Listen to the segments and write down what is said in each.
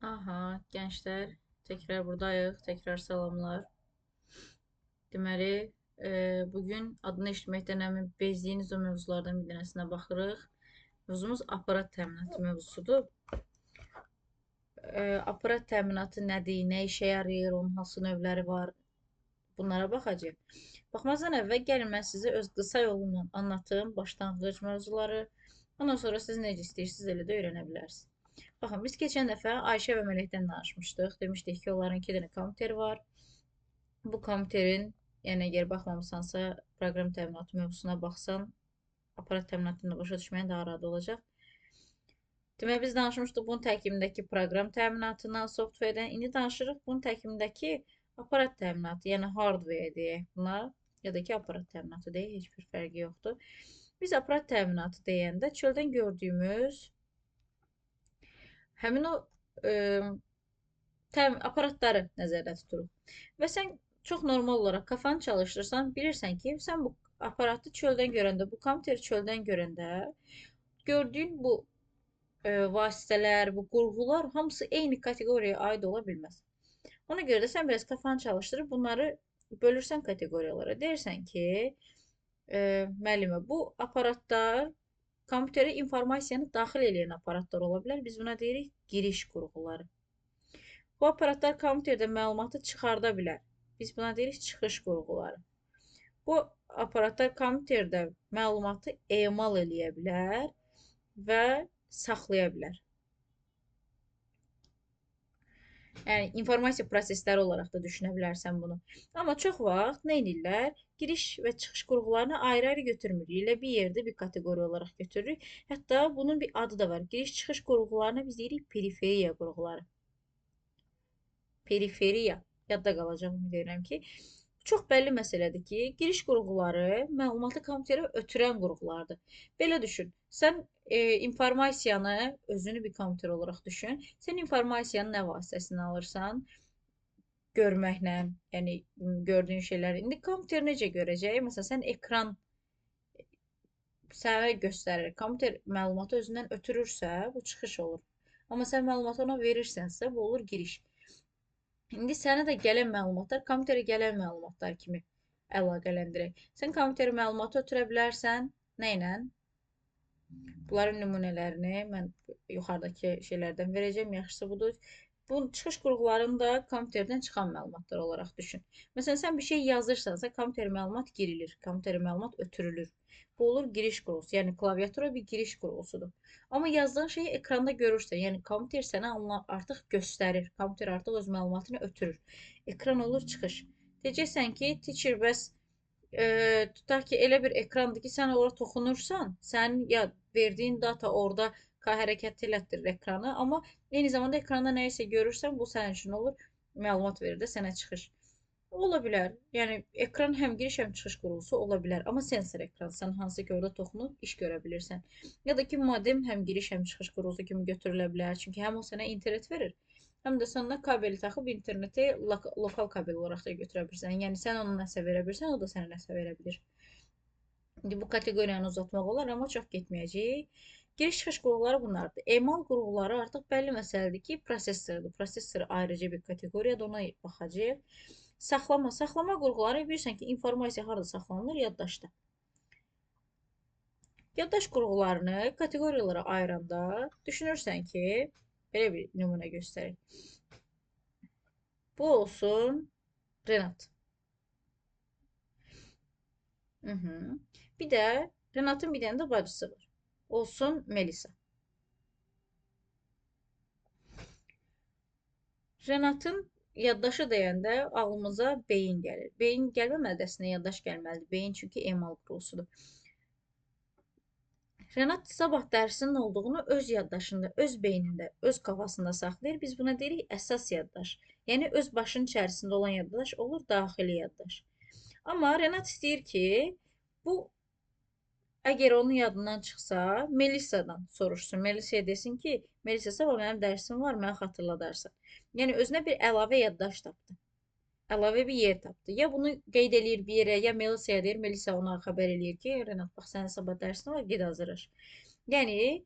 Aha, gençler, tekrar buradayıq. Tekrar salamlar. Deməli, bugün adını eşitməkdən əmin bezdiyiniz o mövzulardan bir dənəsinə baxırıq. Mövzumuz aparat təminatı mövzusudur. Aparat təminatı nədir, nə işə yarayır, onun hansı növləri var, bunlara baxacağıq. Baxmazdan əvvəl gəlin mən sizə öz qısa yolumla anlatım, başlanğıc mövzuları. Ondan sonra siz necə istəyirsiniz elə də öyrənə bilərsiniz. Baxın, biz keçən dəfə Ayşə və Mələkdən danışmışdıq. Demişdik ki, onların iki dənə kompüteri var. Bu kompüterin, yəni əgər baxmamısansa, proqram təminatı mövzusuna baxsan, aparat təminatını başa düşməyin daha rahat olacaq. Deməli, biz danışmışdıq bunun tərkibindəki proqram təminatından, softwaredən. İndi danışırıq bunun tərkibindəki aparat təminatı, yəni hardware deyək buna, ya da ki, aparat təminatı deyək, heç bir fərqi yoxdur. Biz aparat təminatı deyəndə çöldən gördüyümüz həmin o e, aparatları nəzərdə tuturuq. Və sən çox normal olaraq kafanı çalışdırsan, bilirsən ki, sən bu aparatı çöldən görəndə, bu kompüteri çöldən görəndə gördüyün bu vasitələr, bu qurğular hamısı eyni kateqoriyaya aid ola bilməz. Ona görə də sən biraz kafanı çalışdırıb bunları bölürsən kateqoriyalara. Deyirsən ki, müəllimə, bu aparatlar kompüterə informasiyanı daxil edən aparatlar ola bilər. Biz buna deyirik giriş qurğuları. Bu aparatlar kompüterdə məlumatı çıxarda bilər. Biz buna deyirik çıxış qurğuları. Bu aparatlar kompüterdə məlumatı emal eləyə bilər və saxlaya bilər. Yəni informasiya prosesləri olaraq da düşünə bilərsən bunu. Amma çox vaxt nə edirlər? Giriş və çıxış qurğularını ayrı-ayrı götürmürük. Elə bir yerdə bir kateqoriya olaraq götürürük. Hətta bunun bir adı da var. Giriş-çıxış qurğularına biz deyirik periferiya qurğuları. Periferiya. Yadda qalacaq, ümid edirəm ki. Çox bəlli məsələdir ki, giriş qurğuları məlumatı kompüterə ötürən qurğulardır. Belə düşün, sən informasiyanı, özünü bir kompüter olaraq düşün. Sən informasiyanı nə vasitəsilə alırsan? Görməklə, yəni gördüyün şeyləri. İndi kompüter necə görəcək? Məsələn, sən ekran sənə göstərir. Kompüter məlumatı özündən ötürürsə, bu çıxış olur. Amma sən məlumatı ona verirsənsə, bu olur giriş. İndi sənə də gələn məlumatlar kompüterə gələn məlumatlar kimi əlaqələndirək. Sən kompüterə məlumatı ötürə bilərsən. Nə ilə? Bunların nümunələrini mən yuxarıdakı şeylərdən verəcəm. Yaxşısı budur. Bu çıxış qurğularını da kompüterdən çıxan məlumatlar olaraq düşün. Məsələn, sən bir şey yazırsansa, kompüterə məlumat girilir, kompüterə məlumat ötürülür. Bu olur giriş qurğusu, yəni klaviatura bir giriş qurğusudur. Amma yazdığın şeyi ekranda görürsən, yəni kompüter sənə artıq göstərir, kompüter artıq öz məlumatını ötürür. Ekran olur çıxış. Deyəcəksən ki, teacher, bəs tutaq ki, elə bir ekrandır ki, sən orada toxunursan, sənin ya verdiyin data orada hərəkət elətdirir ekranı, amma eyni zamanda ekranda nə isə görürsən, bu sənin üçün olur, məlumat verir də sənə çıxış. Ola bilər. Yəni ekran həm giriş, həm çıxış qurğusu ola bilər, amma sensor ekransan, hansı ki, orada toxunub iş görə bilirsən. Ya da ki, modem həm giriş, həm çıxış qurğusu kimi götürülə bilər, çünki həm o sənə internet verir, həm də sən ona kabeli taxıb interneti lokal kabel olaraq da götürə bilirsən. Yəni sən ona nəsə verə bilirsən, o da sənə nəsə verə bilir. İndi bu kateqoriyanı uzatmaq olar, amma çox getməyəcəyik. Giriş-çıxış qurğuları bunlardır. Emal qurğuları artıq bəlli məsələdir ki, prosesordur. Prosesor ayrıca bir kateqoriyadır, ona baxacağıq. Saxlama qurğuları bilirsən ki, informasiya harda saxlanılır? Yaddaşda. Yaddaş qurğularını kateqoriyalara ayıranda düşünürsən ki, belə bir nümunə göstərək. Bu olsun Renat. Hı -hı. Bir də Renatın bir dənə də bacısı var. Olsun Melisa. Renatın yaddaşı deyəndə ağlımıza beyin gəlir. Beyin gəlməməlidir, əslində yaddaş gəlməlidir. Beyin çünki emal qurğusudur. Renat sabah dərsinin olduğunu öz yaddaşında, öz beynində, öz kafasında saxlayır. Biz buna deyirik əsas yaddaş. Yəni öz başının içərisində olan yaddaş olur daxili yaddaş. Amma Renat istəyir ki, bu əgər onun yadından çıxsa, Melisa'dan soruşsun. Melisa'ya desin ki, Melisa, sabah mənim dərsim var, mənə xatırladarsan. Yəni özünə bir əlavə yaddaş tapdı. Əlavə bir yer tapdı. Ya bunu qeyd eləyir bir yerə, ya Melisa'ya deyir, Melisa ona xəbər eləyir ki, Renat, bax sənin sabah dərsin var, ged hazırlaş. Yəni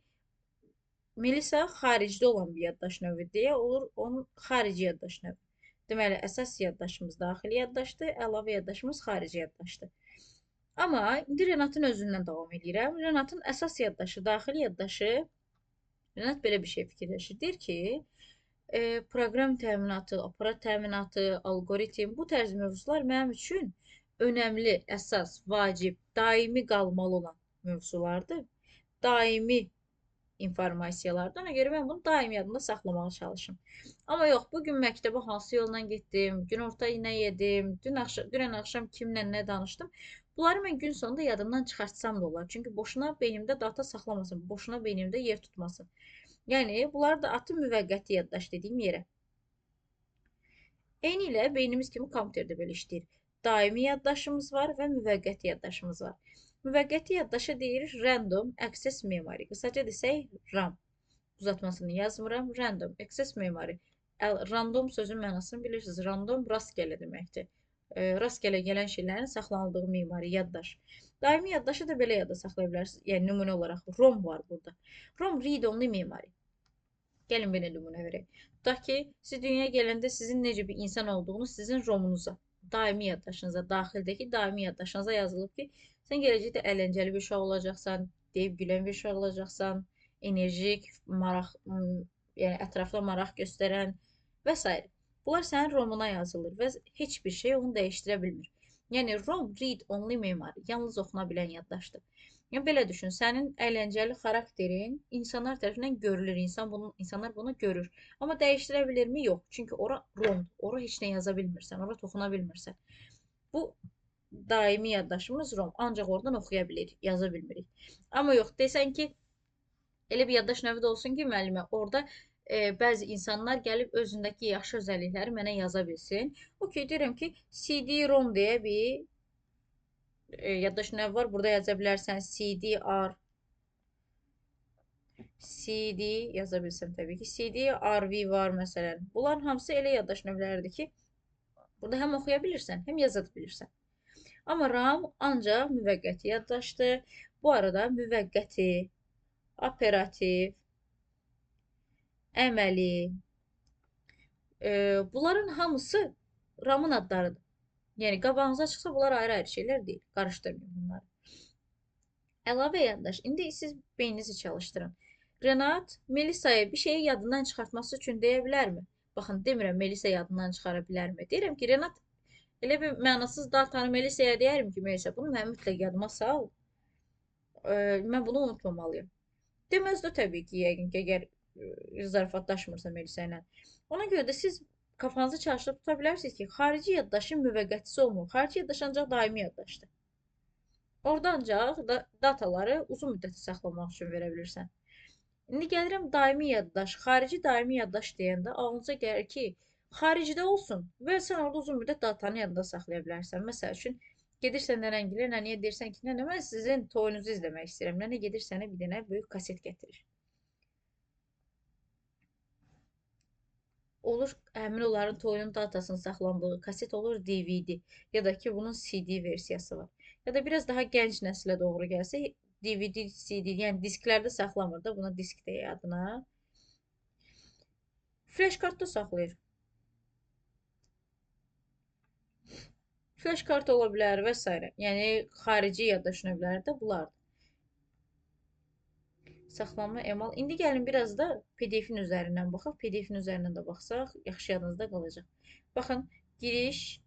Melisa xaricdə olan bir yaddaş növü deyə olur, onun xarici yaddaş növü. Deməli, əsas yaddaşımız daxili yaddaşdır, əlavə yaddaşımız xarici yaddaşdır. Amma indi Renatın özündən davam edirəm. Renatın əsas yaddaşı, daxili yaddaşı, Renat belə bir şey fikirləşir. Deyir ki, proqram təminatı, aparat təminatı, algoritm, bu tərz mövzular mənim üçün önəmli, əsas, vacib, daimi qalmalı olan mövzulardır. Daimi informasiyalardan. Ona görə mən bunu daim yadımda saxlamağa çalışım. Amma yox, bu gün məktəbə hansı yolla getdim, günorta nə yedim, dünən axşam kimlə nə danışdım. Bunları mən gün sonunda yadımdan çıxartsam da olar. Çünki boşuna beynimdə data saxlamasın, boşuna beynimdə yer tutmasın. Yəni, bunları da atım müvəqqəti yaddaş dediyim yerə. Eyni ilə beynimiz kimi kompüterdə belə işləyir. Daimi yaddaşımız var və müvəqqəti yaddaşımız var. Müvəqqəti yaddaşa deyirik Random Access Memory. Qısaca desək RAM. Uzatmasını yazmıram. Random Access Memory. Random sözün mənasını bilirsiniz. Random rastgele deməkdir. Rastgele gələn şeylərin saxlanıldığı memari yaddaş. Daimi yaddaşı da belə yadda saxlaya bilərsiniz. Yəni nümunə olaraq ROM var burada. ROM read only memory. Gəlin belə nümunə verək. Tutaq ki, siz dünyaya gələndə sizin necə bir insan olduğunuz sizin ROM-unuza, daimi yaddaşınıza, daxildəki daimi yaddaşınıza yazılıb ki, sən gələcəkdə əyləncəli bir uşaq olacaqsan, deyib gülən bir uşaq olacaqsan, enerjik, maraq, yəni ətrafda maraq göstərən və s. Bunlar sənin ROM-una yazılır və heç bir şey onu dəyişdirə bilmir. Yəni ROM read only memory, yalnız oxuna bilən yaddaşdır. Yəni belə düşün, sənin əyləncəli xarakterin insanlar tərəfindən görülür. İnsanlar bunu görür. Amma dəyişdirə bilirmi? Yox. Çünki ora ROM, ora heç nə yaza bilmirsən, ora toxuna bilmirsən. Bu daimi yaddaşımız ROM, ancaq oradan oxuya bilirik, yaza bilmirik. Amma yox, desən ki, elə bir yaddaş növü də olsun ki, müəllimə, orada bəzi insanlar gəlib özündəki yaxşı özəllikləri mənə yaza bilsin. Okey, deyirəm ki, CD-ROM deyə bir yaddaş növü var. Burada yaza bilərsən CDR, CD yaza bilsəm təbii ki. CD-RV var məsələn. Bunların hamısı elə yaddaş növləridir ki, burada həm oxuya bilirsən, həm yaza bilirsən. Amma RAM ancaq müvəqqəti yaddaşdır. Bu arada müvəqqəti, operativ, əməli, bunların hamısı RAM-ın adlarıdır. Yəni qabağınıza çıxsa bunlar ayrı-ayrı şeylər deyil. Qarışdırmayın bunları. Əlavə yaddaş. İndi siz beyninizi çalışdırın. Renat Melisa'ya bir şeyi yadından çıxartması üçün deyə bilərmi? Baxın, demirəm Melisa yadından çıxara bilərmi? Deyirəm ki, Renat elə bir mənasız datanı Melisa'ya deyərim ki, Melisa bunu mən mütləq yadıma sal. Mən bunu unutmamalıyım. Deməz də təbii ki, yəqin ki, əgər zarafatlaşmırsa Melisa ilə. Ona görə də siz kafanızı çalışdırıb tuta bilərsiniz ki, xarici yaddaşın müvəqqətisi olmur. Xarici yaddaş ancaq daimi yaddaşdır. Orada ancaq dataları uzun müddətə saxlamaq üçün verə bilirsən. İndi gəlirəm daimi yaddaş. Xarici daimi yaddaş deyəndə ağlınıza gəlir ki, xaricdə olsun və sən orada uzun müddət datanı yadında saxlaya bilərsən. Məsəl üçün, gedirsən nənəngilə, nənəyə deyirsən ki, nənə, mən sizin toyunuzu izləmək istəyirəm. Nənə gedir sənə bir dənə böyük kaset gətirir. Olur, həmin onların toyunun datasının saxlandığı kaset olur DVD ya da ki bunun CD versiyası var. Ya da biraz daha gənc nəslə doğru gəlsə DVD, CD, yəni disklərdə saxlamır da, buna disk deyə adına. Flash kartda saxlayır. Flash kart ola bilər və s. Yəni xarici yaddaş növləri də bunlardır. Saxlanma emal. İndi gəlin biraz da PDF-in üzərindən baxaq. PDF-in üzərindən də baxsaq, yaxşı yadınızda qalacaq. Baxın, giriş,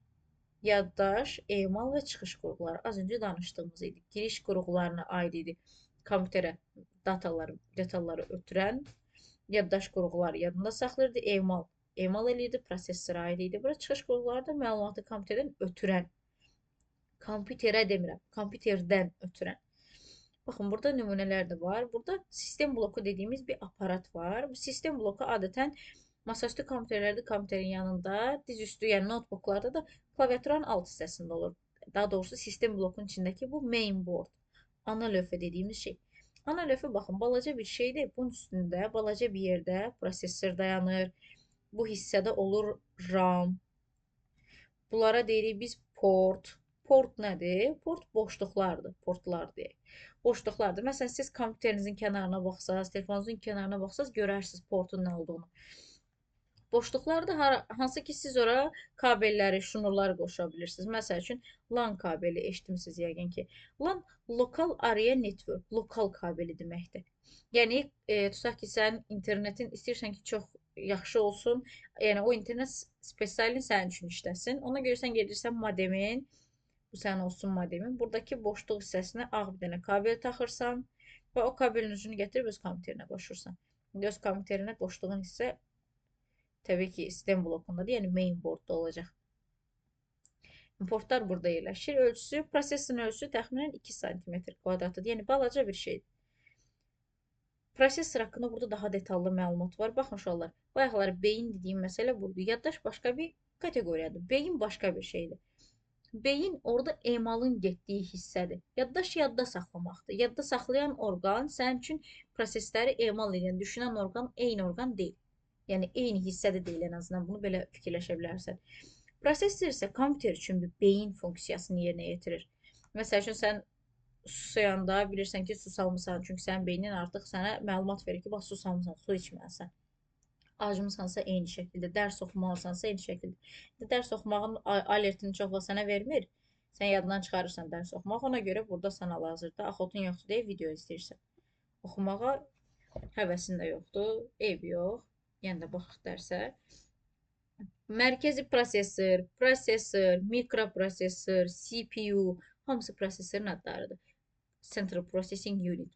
yaddaş, emal və çıxış qurğuları. Az öncə danışdığımız idi. Giriş qurğularına aid idi. Kompüterə detalları ötürən yaddaş qurğuları yadında saxlayırdı. Emal eləyirdi, prosesora aid idi. Bura çıxış qurğuları da məlumatı kompüterdən ötürən. Kompüterə demirəm, kompüterdən ötürən. Baxın, burada nümunələr də var. Burada sistem bloku dediyimiz bir aparat var. Bu sistem bloku adətən masaüstü kompüterlərdə kompüterin yanında, dizüstü, yəni notebooklarda da klaviaturanın alt hissəsində olur. Daha doğrusu sistem blokunun içindəki bu mainboard, ana lövhə dediyimiz şey. Ana lövhə baxın, balaca bir şeydir. Bunun üstündə balaca bir yerdə prosesor dayanır. Bu hissədə olur RAM. Bunlara deyirik biz port. Port nədir? Port boşluqlardır, portlar deyək. boşluqlardır. Məsələn, siz kompüterinizin kənarına baxsaz, telefonunuzun kənarına baxsaz görərsiniz portun nə olduğunu. Boşluqlarda hansı ki siz ora kabelləri, şnurları qoşa bilirsiniz. Məsəl üçün LAN kabeli eşitmisiniz yəqin ki. LAN Local Area Network, lokal kabeli deməkdir. Yəni tutaq ki, sən internetin istəyirsən ki, çox yaxşı olsun. Yəni o internet spesialin sənin üçün işləsin. Ona görə sən gedirsən modemin, bu sənin olsun modemin. Buradakı boşluq hissəsinə ağ bir dənə kabel taxırsan və o kabelin ucunu gətirib öz kompüterinə qoşursan. Öz kompüterinə qoşduğun hissə təbii ki, sistem blokundadır, yəni mainboardda olacaq. Portlar burada yerləşir. Ölçüsü, prosesorun ölçüsü təxminən 2 sm kvadratdır. Yəni balaca bir şeydir. Prosesor haqqında burada daha detallı məlumat var. Baxın uşaqlar, bayaqlar beyin dediyim məsələ budur. Yaddaş başqa bir kateqoriyadır. Beyin başqa bir şeydir. Beyin orada emalın getdiyi hissədir. Yaddaş yadda saxlamaqdır. Yadda saxlayan orqan sənin üçün prosesləri emal edən, düşünən orqan eyni orqan deyil. Yəni eyni hissədə deyil ən azından. Bunu belə fikirləşə bilərsən. Prosesor isə kompüter üçün bir beyin funksiyasını yerinə yetirir. Məsəl üçün sən susayanda bilirsən ki, su salmısan. Çünki sənin beynin artıq sənə məlumat verir ki, bax su salmısan, su içməlisən. Acmısansa eyni şəkildə, dərs oxumalısansa eyni şəkildə. Dərs oxumağın alertini çox vaxt sənə vermir. Sən yadından çıxarırsan dərs oxumaq. Ona görə burada sən hal-hazırda axotun yoxdur deyə video izləyirsən. Oxumağa həvəsin də yoxdur, eybi yox. Yəni də baxaq dərsə. Mərkəzi prosesor, mikroprosesor, CPU, hamısı prosesorun adlarıdır. Central Processing Unit,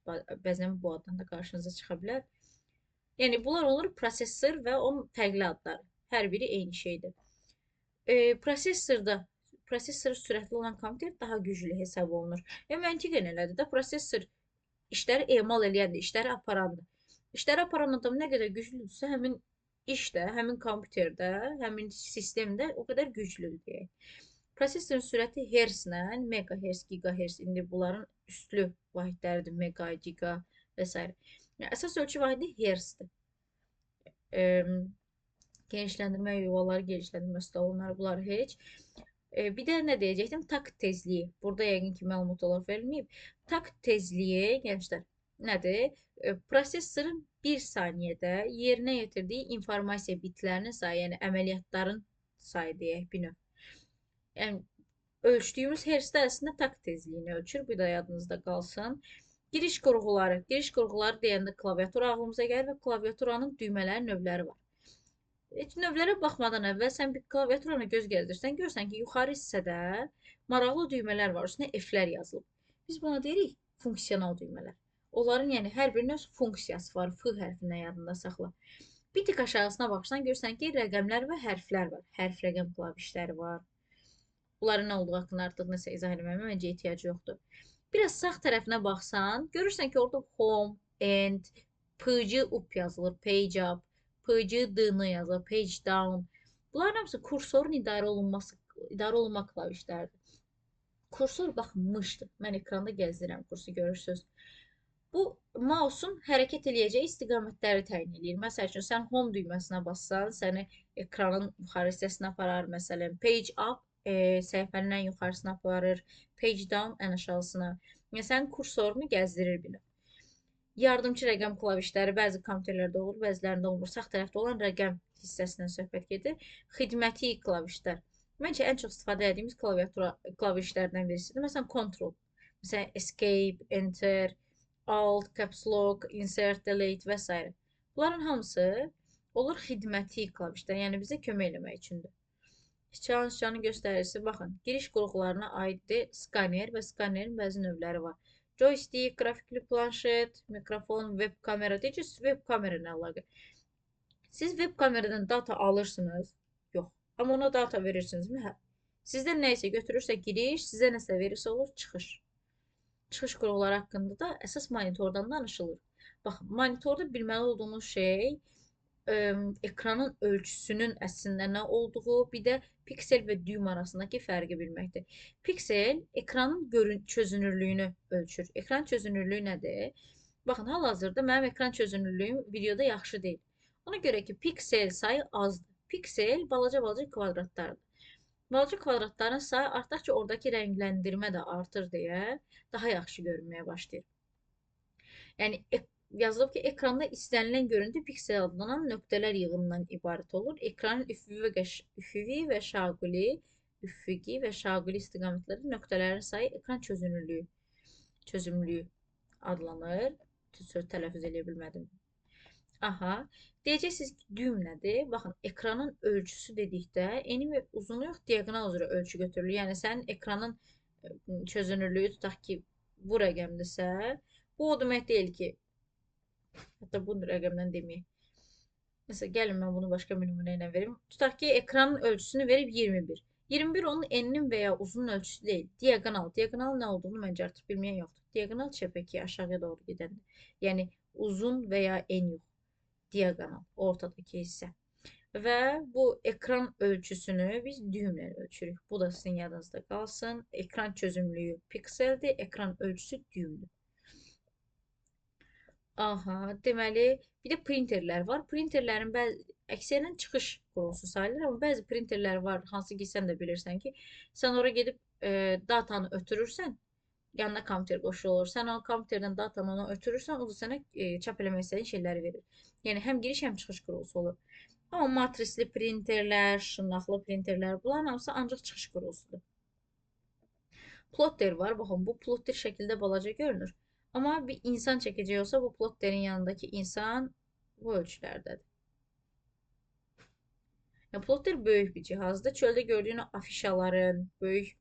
bəzən bu addan da qarşınıza çıxa bilər. Yəni bunlar olur prosesor və onun fərqli adları. Hər biri eyni şeydir. Prosesor sürətli olan kompüter daha güclü hesab olunur. Məntiqən elədir də, prosesor işləri emal eləyəndir, işləri aparandır. İşləri aparan adam nə qədər güclüdürsə, həmin işdə, həmin kompüterdə, həmin sistemdə o qədər güclüdür deyək. Prosesorun sürəti hertzlə, megahertz, gigahertz, indi bunların üstlü vahidləridir, mega, giga və s. Yəni, əsas ölçü vahidi hertzdir. Genişləndirmə yuvaları, genişləndirmə stolunları, bunlar heç. Bir də nə deyəcəkdim? Takt tezliyi. Burada yəqin ki, məlumat olaraq verilməyib. Takt tezliyi, gençlər, nədir? Prosesorun 1 saniyədə yerinə yetirdiyi informasiya bitlərinin sayı, yəni əməliyyatların sayı deyək bir növ. Yəni, ölçdüyümüz hertzdə əslində takt tezliyini ölçür. Bu da yadınızda qalsın. Giriş qurğuları. Giriş qurğuları deyəndə klaviatura ağlımıza gəlir və klaviaturanın düymələri növləri var. Heç növlərə baxmadan əvvəl sən bir klaviaturana göz gəzdirsən, görsən ki, yuxarı hissədə maraqlı düymələr var, üstünə F-lər yazılıb. Biz buna deyirik funksional düymələr. Onların yəni hər birinin öz funksiyası var, F hərfindən yadında saxla. Bir tık aşağısına baxırsan, görsən ki, rəqəmlər və hərflər var. Hərf rəqəm klavişləri var. Bunların nə olduğu haqqında artıq nəsə izah eləməyimə məncə ehtiyac yoxdur. Biraz sağ tərəfinə baxsan, görürsən ki, orada home, end, PG up yazılır, page up, PG D-ni yazılır, page down. Bunların hamısı kursorun idarə olunma klavişləridir. Kursor baxın mışdır. Mən ekranda gəzdirirəm kursu görürsünüz. Bu mouse'un hərəkət eləyəcəyi istiqamətləri təyin edir. Məsəl üçün sən home düyməsinə bassan, səni ekranın yuxarı hissəsinə aparar. Məsələn, page up səhifənin ən yuxarısına aparır, page down ən aşağısına. Yəni sənin kursorunu gəzdirir bir növ. Yardımçı rəqəm klavişləri bəzi kompüterlərdə olur, bəzilərində olmur. Sağ tərəfdə olan rəqəm hissəsindən söhbət gedir. Xidməti klavişlər. Məncə ən çox istifadə etdiyimiz klaviatura klavişlərdən birisidir. Məsələn, control, məsələn, escape, enter, alt, caps lock, insert, delete və s. Bunların hamısı olur xidməti klavişlər, yəni bizə kömək eləmək üçündür. Sıçanın göstəricisi, baxın, giriş qurğularına aiddir skaner və skanerin bəzi növləri var. Joystick, qrafikli planşet, mikrofon, web kamera. Deyəcəksiniz, web kamera nə əlaqə? Siz web kameradan data alırsınız? Yox. Amma ona data verirsinizmi? Hə. Sizdən nə isə götürürsə giriş, sizə nəsə verirsə olur çıxış. Çıxış qurğuları haqqında da əsas monitordan danışılır. Baxın, monitorda bilməli olduğunuz şey ekranın ölçüsünün əslində nə olduğu, bir də piksel və düym arasındakı fərqi bilməkdir. Piksel ekranın çözünürlüyünü ölçür. Ekran çözünürlüyü nədir? Baxın, hal-hazırda mənim ekran çözünürlüyüm videoda yaxşı deyil. Ona görə ki, piksel sayı azdır. Piksel balaca-balaca kvadratlardır. Balaca kvadratların sayı artdıqca oradakı rəngləndirmə də artır deyə daha yaxşı görünməyə başlayır. Yəni yazılıb ki, ekranda istənilən görüntü piksel adlanan nöqtələr yığınından ibarət olur. Ekranın üfüqi və şaquli istiqamətlərdə nöqtələrin sayı ekran çözümlülüyü adlanır. Söz tələffüz edə bilmədim. Aha. Deyəcəksiniz ki, düym nədir? Baxın, ekranın ölçüsü dedikdə eni və uzunu yox, diaqonal üzrə ölçü götürülür. Yəni sənin ekranın çözünürlüyü tutaq ki, bu rəqəmdirsə, bu o demək deyil ki, hətta bu rəqəmdən deməyək. Mesela gəlin mən bunu başqa bir nümunə ilə verim. Tutaq ki, ekranın ölçüsünü verib 21. 21 onun eninin və ya uzunun ölçüsü deyil. Diaqonal. Diaqonal nə olduğunu məncə artıq bilməyən yoxdur. Diaqonal çəpəki aşağıya doğru gedəndə. Yəni uzun və ya en yox. Diaqonal. Ortadakı hissə. Və bu ekran ölçüsünü biz düymlə ölçürük. Bu da sizin yadınızda qalsın. Ekran çözümlüyü pikseldir, ekran ölçüsü düymdür. Aha, deməli, bir də printerlər var. Printerlərin əksərən çıxış qurğusu sayılır, amma bəzi printerlər var, hansı ki sən də bilirsən ki, sən ora gedib datanı ötürürsən, yanına kompüter qoşulur. Sən o kompüterdən datanı ona ötürürsən, o da sənə çap eləmək istədiyin şeyləri verir. Yəni həm giriş, həm çıxış qurğusu olur. Amma matrisli printerlər, şırnaqlı printerlər, bunların hamısı ancaq çıxış qurğusudur. Plotter var. Baxın, bu plotter şəkildə balaca görünür. Amma bir insan çəkəcək olsa, bu plotterin yanındakı insan bu ölçülərdədir. Yəni, plotter böyük bir cihazdır. Çöldə gördüyün afişaların, böyük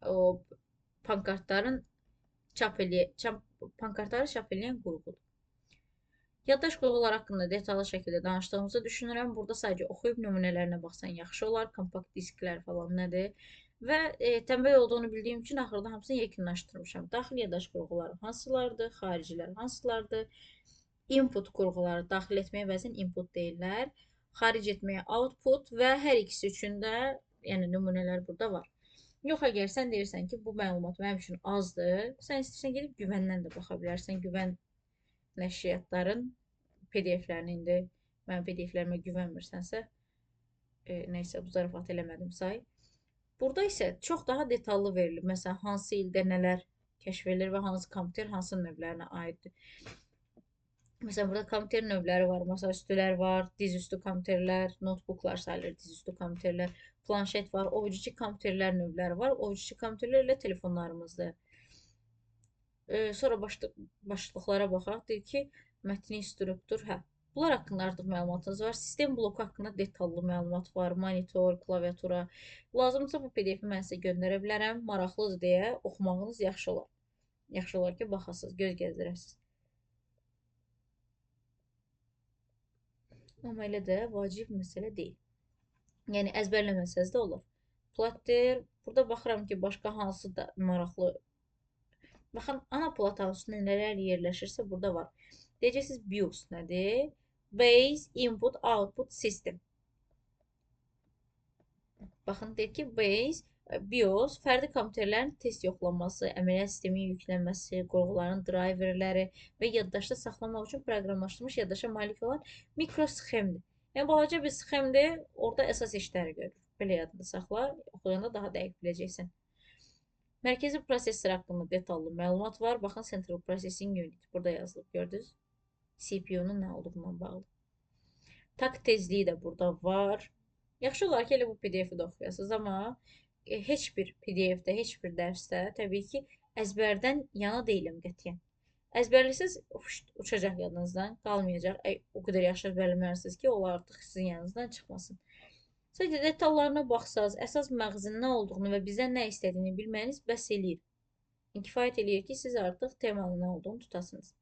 o pankartları çap eləyən qurğudur. Yaddaş qurğular haqqında detallı şəkildə danışdığımızı düşünürəm. Burada sadəcə oxuyub nümunələrinə baxsan yaxşı olar. Kompakt disklər falan nədir? Və tənbəl olduğunu bildiyim üçün axırda hamısını yekunlaşdırmışam. Daxil yaddaş qurğuları hansılardır? Xaricilər hansılardır? Input qurğuları daxil etməyə bəzən input deyirlər. Xaric etməyə output və hər ikisi üçün də yəni nümunələr burada var. Yox, əgər sən deyirsən ki, bu məlumat mənim üçün azdır, sən istəyirsən gedib güvəndən də baxa bilərsən. Güvən nəşriyyatların PDF-lərini indi mənim PDF-lərimə güvənmirsənsə, neysə bu zarafat eləmədim say. Burada isə çox daha detallı verilib. Məsələn, hansı ildə nələr kəşf edilir və hansı kompüter hansı növlərinə aiddir. Məsələn, burada kompüter növləri var, masaüstülər var, dizüstü kompüterlər, notebooklar sayılır, dizüstü kompüterlər, planşet var, ovucucu kompüterlər növləri var. Ovucucu kompüterlər ilə telefonlarımızdır. Sonra başlıqlara baxaq. Deyir ki, mətni instruktor, hə. Bunlar haqqında artıq məlumatınız var. Sistem bloku haqqında detallı məlumat var. Monitor, klaviatura. Lazımdırsa bu PDF-i mən sizə göndərə bilərəm. Maraqlıdır deyə oxumağınız yaxşı olar. Yaxşı olar ki, baxasınız, göz gəzdirəsiniz. Amma elə də vacib məsələ deyil. Yəni əzbərləməsəz də olur. Plotter. Burada baxıram ki, başqa hansı da maraqlı. Baxın, ana platan üstündə nələr yerləşirsə burada var. Deyəcəksiniz BIOS nədir? Base Input Output System. Baxın, deyir ki, Base BIOS fərdi kompüterlərin test yoxlanması, əməliyyat sisteminin yüklənməsi, qurğuların driverləri və yaddaşda saxlamaq üçün proqramlaşdırılmış yaddaşa malik olan mikrosxemdir. Yəni, balaca bir sxemdir, orada əsas işləri görür. Belə yadında saxla, oxuyanda daha dəqiq biləcəksən. Mərkəzi prosesor haqqında detallı məlumat var. Baxın, Central Processing Unit burada yazılıb, gördünüz. CPU-nun nə olduğundan bağlı. Tak tezliyi də burada var. Yaxşı olar ki, elə bu PDF-i də oxuyasınız, amma heç bir PDF-də, heç bir dərsdə təbii ki, əzbərdən yana deyiləm qətiyyən. Əzbərləsəz uçacaq yadınızdan, qalmayacaq. O qədər yaxşı əzbərləməlisiniz ki, onlar artıq sizin yanınızdan çıxmasın. Sadəcə detallarına baxsaz, əsas məğzinin nə olduğunu və bizdən nə istədiyini bilməyiniz bəs eləyir. Kifayət eləyir ki, siz artıq temanın nə olduğunu tutasınız.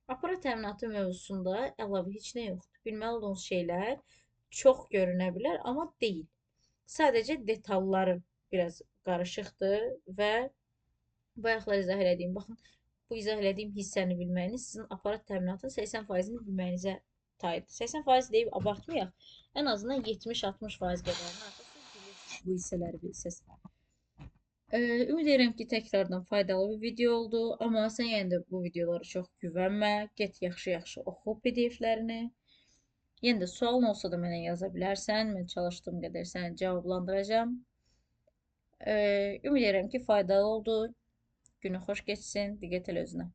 Aparat təminatı mövzusunda əlavə heç nə yoxdur. Bilməli olduğunuz şeylər çox görünə bilər, amma deyil. Sadəcə detalları biraz qarışıqdır və bayaqlar izah elədiyim, baxın, bu izah elədiyim hissəni bilməyiniz sizin aparat təminatının 80%-ni bilməyinizə taiddir. 80% deyib abartmayaq, ən azından 70-60% qədərini artıq siz bilirsiniz, bu hissələri bilsəz. Ümid edirəm ki, təkrardan faydalı bir video oldu, amma sən yenə də bu videoları çox güvənmə, get yaxşı-yaxşı oxu PDF-lərini. Yenə də sualın olsa da mənə yaza bilərsən, mən çalışdığım qədər səni cavablandıracağam. Ümid edirəm ki, faydalı oldu, günü xoş keçsin, diqqət elə özünə.